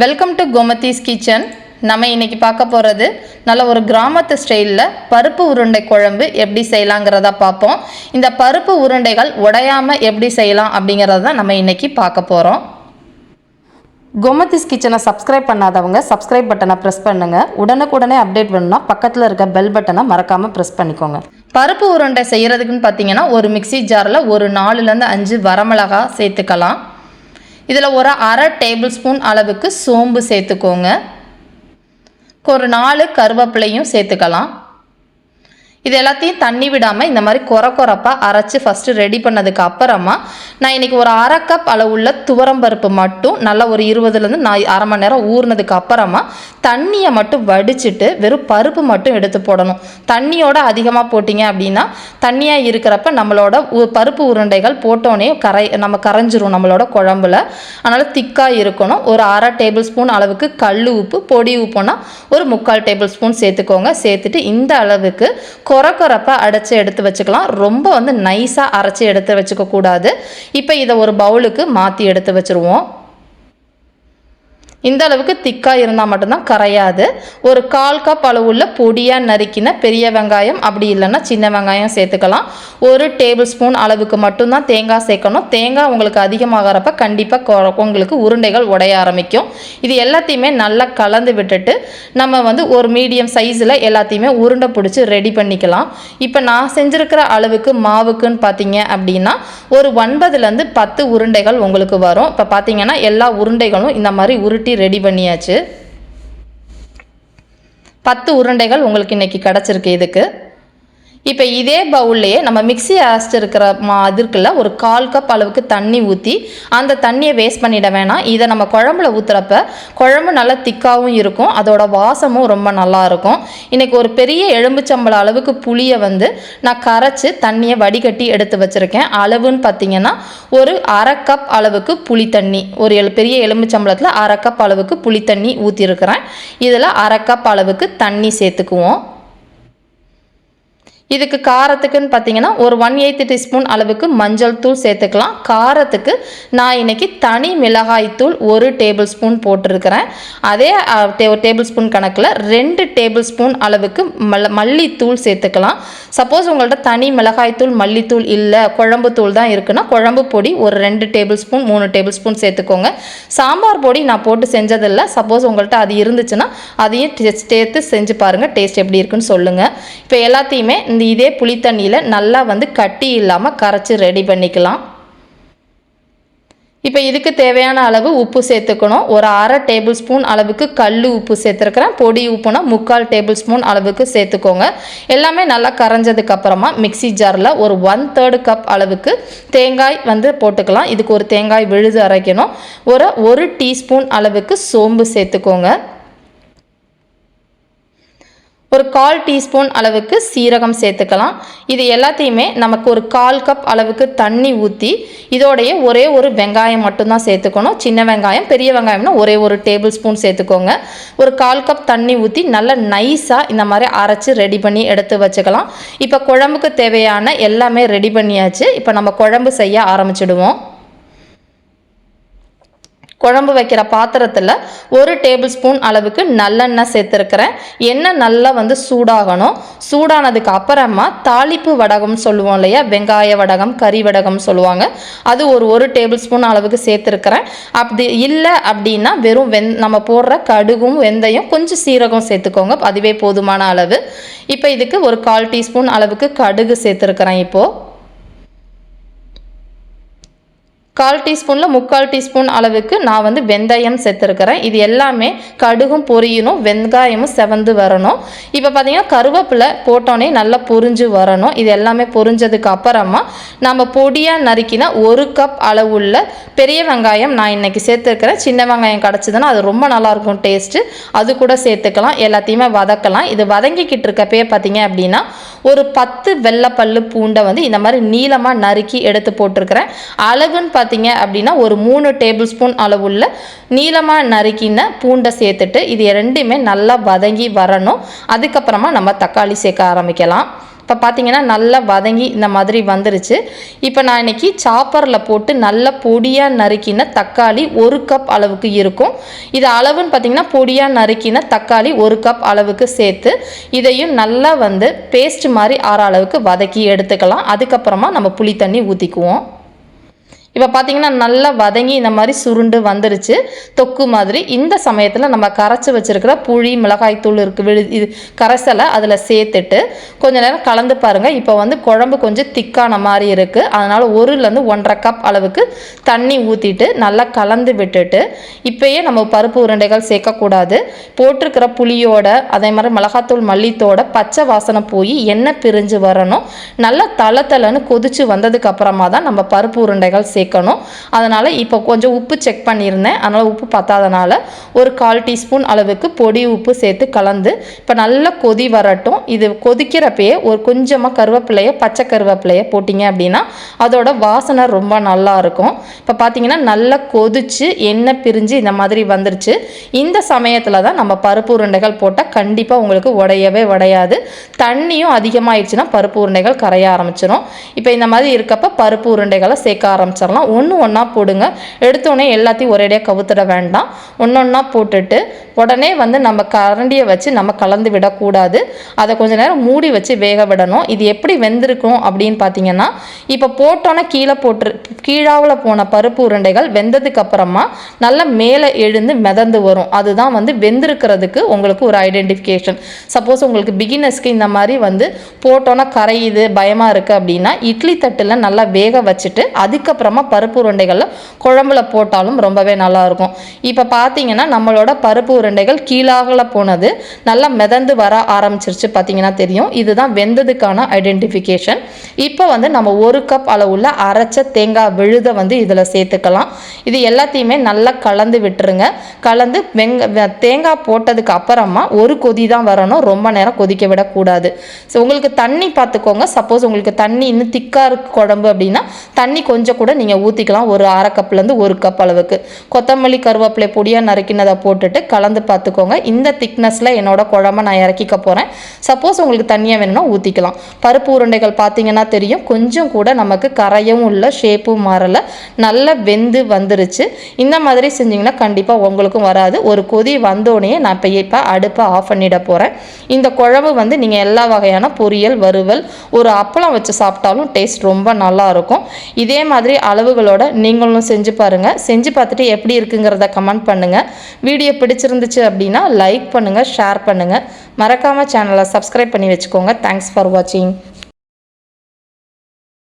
Welcome to Gomathi's kitchen. நம்ம இன்னைக்கு பார்க்க போகிறது நல்ல ஒரு கிராமத்து ஸ்டைலில் பருப்பு உருண்டை குழம்பு எப்படி செய்யலாங்கிறத பார்ப்போம். இந்த பருப்பு உருண்டைகள் உடையாமல் எப்படி செய்யலாம் அப்படிங்கிறத தான் நம்ம இன்னைக்கு பார்க்க போகிறோம். கோமதிஸ் கிச்சனை சப்ஸ்கிரைப் பண்ணாதவங்க சப்ஸ்கிரைப் பட்டனை ப்ரெஸ் பண்ணுங்கள். உடனுக்குடனே அப்டேட் பண்ணணும்னா பக்கத்தில் இருக்க பெல் பட்டனை மறக்காமல் ப்ரெஸ் பண்ணிக்கோங்க. பருப்பு உருண்டை செய்கிறதுக்குன்னு பார்த்தீங்கன்னா ஒரு மிக்சி ஜாரில் ஒரு 4லேருந்து 5 வரமிளகா சேர்த்துக்கலாம். இதில் ஒரு அரை டேபிள் ஸ்பூன் அளவுக்கு சோம்பு சேர்த்துக்கோங்க. ஒரு 4 கருவேப்பிலையும் சேர்த்துக்கலாம். இது எல்லாத்தையும் தண்ணி விடாமல் இந்த மாதிரி கொரப்பாக அரைச்சி ஃபஸ்ட்டு ரெடி பண்ணதுக்கு அப்புறமா நான் இன்றைக்கி ஒரு அரை கப் அளவுள்ள துவரம்பருப்பு மட்டும் நல்லா ஒரு 20லேருந்து அரை மணி நேரம் ஊறினதுக்கு அப்புறமா தண்ணியை மட்டும் வடிச்சிட்டு வெறும் பருப்பு மட்டும் எடுத்து போடணும். தண்ணியோட அதிகமாக போட்டிங்க அப்படின்னா தண்ணியாக இருக்கிறப்ப நம்மளோட பருப்பு உருண்டைகள் போட்டோன்னே நம்ம கரைஞ்சிரும் நம்மளோட குழம்புல. அதனால் திக்காக இருக்கணும். ஒரு அரை டேபிள் ஸ்பூன் அளவுக்கு கல் உப்பு, பொடி உப்புனா ஒரு 3/4 டேபிள் ஸ்பூன் சேர்த்துக்கோங்க. சேர்த்துட்டு இந்த அளவுக்கு கொரப்பாக அடைச்சி எடுத்து வச்சுக்கலாம். ரொம்ப நைஸாக அரைச்சி எடுத்து வச்சுக்க கூடாது. இப்போ இதை ஒரு பவுலுக்கு மாற்றி எடுத்து வச்சுருவோம். இந்த அளவுக்கு திக்காக இருந்தால் மட்டும்தான் கரையாது. ஒரு 1/4 கப் அளவுள்ள பொடியாக நறுக்கின பெரிய வெங்காயம், அப்படி இல்லைன்னா சின்ன வெங்காயம் சேர்த்துக்கலாம். ஒரு டேபிள் ஸ்பூன் அளவுக்கு மட்டும்தான் தேங்காய் சேர்க்கணும். தேங்காய் உங்களுக்கு அதிகமாகிறப்ப கண்டிப்பாக உங்களுக்கு உருண்டைகள் உடைய ஆரம்பிக்கும். இது எல்லாத்தையுமே நல்லா கலந்து விட்டுட்டு நம்ம ஒரு மீடியம் சைஸில் எல்லாத்தையுமே உருண்டை பிடிச்சி ரெடி பண்ணிக்கலாம். இப்போ நான் செஞ்சுருக்கிற அளவுக்கு மாவுக்குன்னு பார்த்தீங்க அப்படின்னா ஒரு 9லேருந்து 10 உருண்டைகள் உங்களுக்கு வரும். இப்போ பார்த்தீங்கன்னா எல்லா உருண்டைகளும் இந்த மாதிரி உருட்டி ரெடி பண்ணியாச்சு. 10 உருண்டைகள் உங்களுக்கு இன்னைக்கு கிடச்சிருக்கு. இதுக்கு இப்போ இதே பவுல்லையே நம்ம மிக்ஸி அரைச்சிருக்கிற இதுக்குள்ள ஒரு 1/4 கப் அளவுக்கு தண்ணி ஊற்றி அந்த தண்ணியை வேஸ்ட் பண்ணிட வேணாம். இதை நம்ம குழம்புல ஊற்றுறப்ப குழம்பு நல்லா திக்காகவும் இருக்கும், அதோட வாசமும் ரொம்ப நல்லா இருக்கும். இன்றைக்கி ஒரு பெரிய எலும்புச்சம்பளம் அளவுக்கு புளியை நான் கரைச்சி தண்ணியை வடிகட்டி எடுத்து வச்சுருக்கேன். அளவுன்னு பார்த்தீங்கன்னா ஒரு அரை கப் அளவுக்கு புளி தண்ணி, ஒரு பெரிய எலும்புச்சம்பளத்தில் அரை கப் அளவுக்கு புளி தண்ணி ஊற்றிருக்கிறேன். இதில் அரை கப் அளவுக்கு தண்ணி சேர்த்துக்குவோம். இதுக்கு காரத்துக்குன்னு பார்த்தீங்கன்னா ஒரு 1/8 டீஸ்பூன் அளவுக்கு மஞ்சள் தூள் சேர்த்துக்கலாம். காரத்துக்கு நான் இன்றைக்கி தனி மிளகாய் தூள் 1 டேபிள் ஸ்பூன் போட்டிருக்கிறேன். அதே டேபிள் ஸ்பூன் கணக்கில் 2 டேபிள் ஸ்பூன் அளவுக்கு மல்லித்தூள் சேர்த்துக்கலாம். சப்போஸ் உங்கள்கிட்ட தனி மிளகாய் தூள் மல்லித்தூள் இல்லை, குழம்பு தூள் தான் இருக்குன்னா குழம்பு பொடி ஒரு 2 டேபிள் ஸ்பூன் 3 டேபிள் ஸ்பூன் சேர்த்துக்கோங்க. சாம்பார் பொடி நான் போட்டு செஞ்சதில்லை. சப்போஸ் உங்கள்கிட்ட அது இருந்துச்சுன்னா அதையும் சேர்த்து செஞ்சு பாருங்கள், டேஸ்ட் எப்படி இருக்குன்னு சொல்லுங்கள். இப்போ எல்லாத்தையுமே இதே புளி தண்ணியில் நல்லா கட்டி இல்லாமல் கரைச்சி ரெடி பண்ணிக்கலாம். இப்போ இதுக்கு தேவையான அளவு உப்பு சேர்த்துக்கணும். ஒரு அரை டேபிள் ஸ்பூன் அளவுக்கு கல் உப்பு சேர்த்துருக்கிறேன். பொடி உப்புனா 3/4 டேபிள் ஸ்பூன் அளவுக்கு சேர்த்துக்கோங்க. எல்லாமே நல்லா கரைஞ்சதுக்கு அப்புறமா மிக்ஸி ஜாரில் ஒரு 1/3 கப் அளவுக்கு தேங்காய் போட்டுக்கலாம். இதுக்கு ஒரு தேங்காய் விழுது அரைக்கணும். ஒரு 1 டீஸ்பூன் அளவுக்கு சோம்பு சேர்த்துக்கோங்க. ஒரு 1/4 டீஸ்பூன் அளவுக்கு சீரகம் சேர்த்துக்கலாம். இது எல்லாத்தையுமே நமக்கு ஒரு 1/4 கப் அளவுக்கு தண்ணி ஊற்றி இதோடைய ஒரே ஒரு வெங்காயம் மட்டும்தான் சேர்த்துக்கணும். சின்ன வெங்காயம், பெரிய வெங்காயம்னா ஒரே ஒரு டேபிள் ஸ்பூன் சேர்த்துக்கோங்க. ஒரு 1/4 கப் தண்ணி ஊற்றி நல்லா நைஸாக இந்த மாதிரி அரைச்சி ரெடி பண்ணி எடுத்து வச்சுக்கலாம். இப்போ குழம்புக்கு தேவையான எல்லாமே ரெடி பண்ணியாச்சு. இப்போ நம்ம குழம்பு செய்ய ஆரம்பிச்சிடுவோம். குழம்பு வைக்கிற பாத்திரத்தில் 1 டேபிள் ஸ்பூன் அளவுக்கு நல்லெண்ணெய் சேர்த்துருக்கிறேன். எண்ணெய் நல்லா சூடாகணும். சூடானதுக்கு அப்புறமா தாளிப்பு வடகம் சொல்லுவோம் இல்லையா, வெங்காய வடகம், கறி வடகம் சொல்லுவாங்க, அது ஒரு 1 டேபிள் ஸ்பூன் அளவுக்கு சேர்த்துருக்கிறேன். அப்படி இல்லை அப்படின்னா வெறும் நம்ம போடுற கடுகும் வெந்தயம் கொஞ்சம் சீரகம் சேர்த்துக்கோங்க, அதுவே போதுமான அளவு. இப்போ இதுக்கு ஒரு 1/4 டீஸ்பூன் அளவுக்கு கடுகு சேர்த்துருக்கிறேன். இப்போது 1/4 டீஸ்பூனில் 3/4 டீஸ்பூன் அளவுக்கு நான் வெந்தயம் சேர்த்துருக்கிறேன். இது எல்லாமே கடுகும் பொரியணும், வெங்காயமும் செவந்து வரணும். இப்போ பார்த்தீங்கன்னா கருவேப்பிலை போட்டோன்னே நல்லா பொரிஞ்சு வரணும். இது எல்லாமே பொரிஞ்சதுக்கு அப்புறமா நம்ம பொடியாக நறுக்கினா 1 கப் அளவுள்ள பெரிய வெங்காயம் நான் இன்றைக்கி சேர்த்துருக்கிறேன். சின்ன வெங்காயம் கிடச்சிதுன்னா அது ரொம்ப நல்லாயிருக்கும் டேஸ்ட்டு, அது கூட சேர்த்துக்கலாம். எல்லாத்தையுமே வதக்கலாம். இது வதங்கிக்கிட்டு இருக்கப்பே பார்த்தீங்க அப்படின்னா ஒரு 10 வெள்ளைப்பல்லு பூண்டை இந்த மாதிரி நீளமாக நறுக்கி எடுத்து போட்டிருக்கிறேன். அளவுன்னு பார்த்தீங்க அப்படின்னா ஒரு 3 டேபிள் ஸ்பூன் அளவுள்ள நீளமாக நறுக்கின பூண்டை சேர்த்துட்டு இது ரெண்டுமே நல்லா வதங்கி வரணும். அதுக்கப்புறமா நம்ம தக்காளி சேர்க்க ஆரம்பிக்கலாம். இப்போ பார்த்தீங்கன்னா நல்லா வதங்கி இந்த மாதிரி வந்துருச்சு. இப்போ நான் இன்னைக்கு சாப்பரில் போட்டு நல்ல பொடியாக நறுக்கின தக்காளி 1 கப் அளவுக்கு இருக்கும். இது அளவுன்னு பார்த்தீங்கன்னா பொடியாக நறுக்கின தக்காளி 1 கப் அளவுக்கு சேர்த்து இதையும் நல்லா வந்து பேஸ்ட் மாதிரி ஆற அளவுக்கு வதக்கி எடுத்துக்கலாம். அதுக்கப்புறமா நம்ம புளி தண்ணி ஊற்றிக்குவோம். இப்போ பார்த்தீங்கன்னா நல்லா வதங்கி இந்த மாதிரி சுருண்டு வந்துருச்சு தொக்கு மாதிரி. இந்த சமயத்தில் நம்ம கரைச்சி வச்சுருக்கிற புளி மிளகாய்த்தூள் இது கரைசலை அதில் சேர்த்துட்டு கொஞ்சம் நேரம் கலந்து பாருங்கள். இப்போ வந்து குழம்பு கொஞ்சம் திக்கான மாதிரி இருக்குது. அதனால் 1லேருந்து 1.5 கப் அளவுக்கு தண்ணி ஊற்றிட்டு நல்லா கலந்து விட்டுட்டு இப்போயே நம்ம பருப்பு உருண்டைகள் சேர்க்கக்கூடாது. போட்டிருக்கிற புளியோட அதே மாதிரி மிளகாத்தூள் மல்லித்தோட பச்சை வாசனை போய் எண்ணெய் பிரிஞ்சு வரணும். நல்லா தளன்னு கொதிச்சு வந்ததுக்கு அப்புறமா தான் நம்ம பருப்பு உருண்டைகள் சேர்க்கணும். அதனால் இப்போ கொஞ்சம் உப்பு செக் பண்ணியிருந்தேன். அதனால் உப்பு பத்தாதனால ஒரு 1/4 டீஸ்பூன் அளவுக்கு பொடி உப்பு சேர்த்து கலந்து இப்போ நல்லா கொதி வரட்டும். இது கொதிக்கிறப்பயே ஒரு கொஞ்சமாக பச்சை கருவேப்பிலையை போட்டிங்க அப்படின்னா அதோட வாசனை ரொம்ப நல்லா இருக்கும். இப்போ பார்த்தீங்கன்னா நல்லா கொதிச்சு எண்ணெய் பிரிஞ்சு இந்த மாதிரி வந்துருச்சு. இந்த சமயத்தில் தான் நம்ம பருப்பு உருண்டைகள் போட்டால் கண்டிப்பாக உங்களுக்கு உடையாது. தண்ணியும் அதிகமாகிடுச்சுன்னா பருப்பு உருண்டைகள் கரைய ஆரம்பிச்சிடும். இப்போ இந்த மாதிரி இருக்கப்போ பருப்பு உருண்டைகளை சேர்க்க ஆரம்பிச்சிடலாம். ஒன்றா போடுங்க. எடுத்தோடனே எல்லாத்தையும் ஒரேடியாக கவுத்துட வேண்டாம். ஒன்றா போட்டுட்டு உடனே வந்து நம்ம கரண்டியை வச்சு நம்ம கலந்து விடக்கூடாது. அதை கொஞ்சம் நேரம் மூடி வச்சு வேக விடணும். இது எப்படி வெந்திருக்கும் அப்படின்னு பார்த்தீங்கன்னா இப்போ போட்டோன்னே கீழாவில் போன பருப்பு உருண்டைகள் வெந்ததுக்கு அப்புறமா நல்லா மேலே எழுந்து மிதந்து வரும். அதுதான் வந்து வெந்திருக்கிறதுக்கு உங்களுக்கு ஒரு ஐடென்டிஃபிகேஷன். சப்போஸ் உங்களுக்கு பிகினர்ஸ்க்கு இந்த மாதிரி வந்து போட்டோன்னா கரையுது பயமாக இருக்குது அப்படின்னா இட்லி தட்டில் நல்லா வேக வச்சுட்டு அதுக்கப்புறமா பருப்பு உருண்டைகளில் குழம்புல போட்டாலும் ரொம்பவே நல்லாயிருக்கும். இப்போ பார்த்தீங்கன்னா நம்மளோட பருப்பு உருண்டைகள் கீழாகல போனது நல்லா மிதந்து வர ஆரம்பிச்சிருச்சு. பார்த்தீங்கன்னா தெரியும். இதுதான் வெந்ததுக்கான ஐடென்டிஃபிகேஷன். இப்போ வந்து நம்ம 1 கப் அளவுள்ள அரைச்ச தேங்காய் விழுதை வந்து இதில் சேர்த்துக்கலாம். இது எல்லாத்தையுமே நல்லா கலந்து விட்டுருங்க. கலந்து தேங்காய் போட்டதுக்கு அப்புறமா ஒரு கொதி தான் வரணும். ரொம்ப நேரம் கொதிக்க விடக்கூடாது. ஸோ உங்களுக்கு தண்ணி பார்த்துக்கோங்க. சப்போஸ் உங்களுக்கு தண்ணி இன்னும் திக்காக இருக்கு குழம்பு அப்படின்னா தண்ணி கொஞ்சம் கூட நீங்கள் ஊற்றிக்கலாம். ஒரு 1/2 கப்லேருந்து 1 கப் அளவுக்கு கொத்தமல்லி கருவேப்பிலை பொடியாக நறுக்கினதை போட்டுட்டு கலந்து பார்த்துக்கோங்க. இந்த திக்னஸில் என்னோட குழம்பை நான் இறக்கிக்க போகிறேன். சப்போஸ் உங்களுக்கு தண்ணியாக வேணும்னா ஊற்றிக்கலாம். பருப்பு உருண்டைகள் பார்த்தீங்கன்னா தெரியும் கொஞ்சம் கூட நமக்கு கரையும் இல்லை, ஷேப்பும் மாறலை, நல்லா வெந்து வந்துருச்சு. இந்த மாதிரி செஞ்சிங்கன்னா கண்டிப்பாக உங்களுக்கும் வராது. ஒரு கொதி வந்தோடனே நான் இப்போ அடுப்பை ஆஃப் பண்ணிட போகிறேன். இந்த குழம்பு வந்து நீங்கள் எல்லா வகையான பொரியல் வறுவல் ஒரு அப்பளம் வச்சு சாப்பிட்டாலும் டேஸ்ட் ரொம்ப நல்லா இருக்கும். இதே மாதிரி அளவுகளோட நீங்களும் செஞ்சு பாருங்கள். செஞ்சு பார்த்துட்டு எப்படி இருக்குங்கிறத கமெண்ட் பண்ணுங்கள். வீடியோ பிடிச்சிருந்துச்சு அப்படின்னா லைக் பண்ணுங்கள், ஷேர் பண்ணுங்கள். மறக்காமல் சேனலை சப்ஸ்கிரைப் பண்ணி வச்சுக்கோங்க. தேங்க்ஸ் ஃபார் வாட்சிங்.